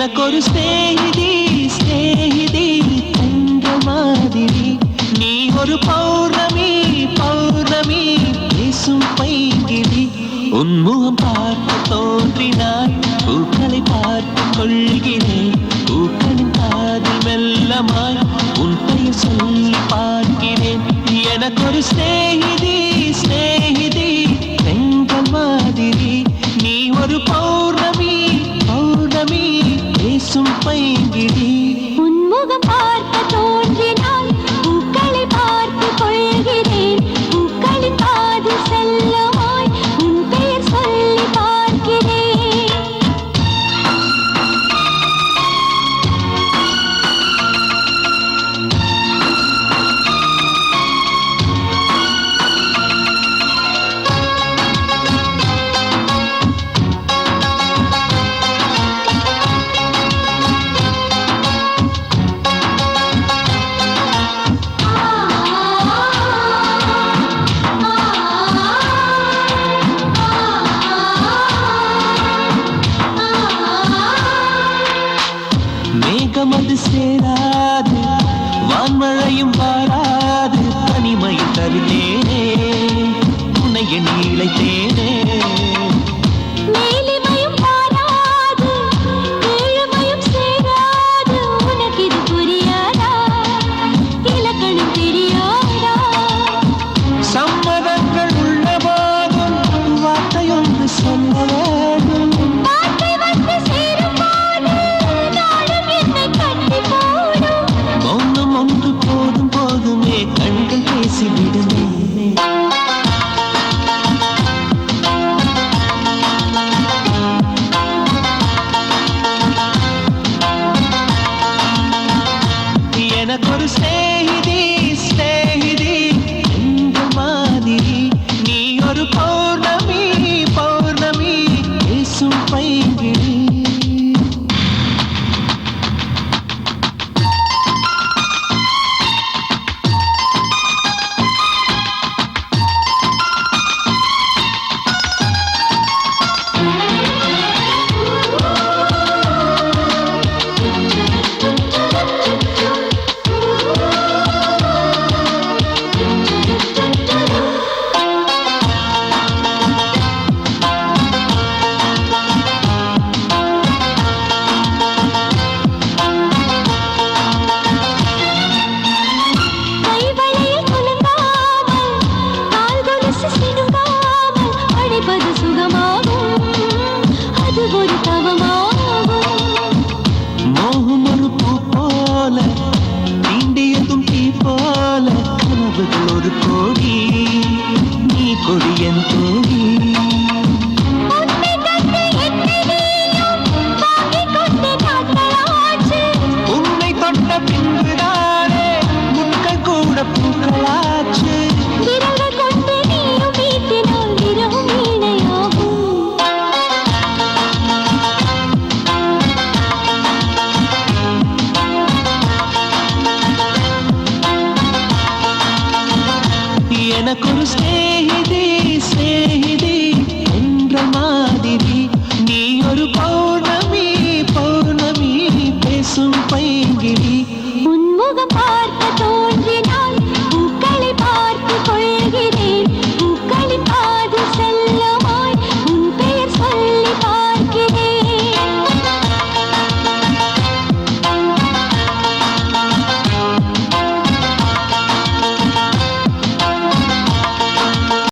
எனக்கொரு ஸ்நேகிதி ஸ்நேகிதி என்ற மாதிரி நீ ஒரு பௌர்ணமி பௌர்ணமி பேசும் பைங்கிடி உன்முகம் பார்த்து தோன்றினாய் பூக்களை பார்த்து கொள்கிறேன் பூக்களின் காதில் மெல்லமாய் உன் பெயர் சொல்லி பார்க்கிறேன் எனக்கொரு ஸ்நேகிதி ஸ்நேகிதி என்ற மாதிரி நீ ஒரு பௌர்ணமி பௌர்ணமி பேசும் பைங்கிடி உன்முகம் பார்க்க தோன்றினால் பூக்களை பார்த்து கொள்கிறேன் பூக்களின் காதில் செல்லமாய் உன் பெயர் சொல்லி பார்க்கிறேன் மேகமது சேராது வான்மழையும் வாராது தனிமையில் தருதேனே துணைய நீளைத்தேனே மேலிமையும் பாராது ஏழுமையும் சேராது உனக்கு இது புரியாதா இலக்கணம் தெரியாதா சம்மதங்கள் உள்ள போதும் வார்த்தையொன்று சொல்ல வேண்டும் வார்த்தை வந்து சேரும் போது நாளும் என்னை கட்டி போடும் மௌனம் ஒன்று போதும் போதுமே கண்கள் பேசிவிடுமே எனக்கொரு ஸ்நேகிதி ஸ்நேகிதி என்ற மாதிரி நீ ஒரு பௌர்ணமி பௌர்ணமி பேசும் பைங்கிடி கைவளையில் குலுங்காமல் கால் கொலுசு சிணுங்காமல் அழைப்பது சுகமாகும் அது ஒரு தவமாகும் மோகம் ஒரு பூ போல தீண்டியதும் தீ போல கனவுகள் ஒரு கோடி நீ கொடியன் தோழி உன்னை கண்டு என்னை நீயும் வாங்கிக் கொண்டு நாட்களாச்சு உன்னை தொட்ட பின்புதானே முட்கள் கூட பூக்களாச்சு விரல்கள் கொண்டு நீயும் வீட்டினால் இரவும் இணையாகும் எனக்கொரு ஸ்நேகிதி ஸ்நேகிதி என்ற மாதிரி நீ ஒரு பௌர்ணமி பௌர்ணமி பேசும் பைங்கிடி உன்முகம் பார்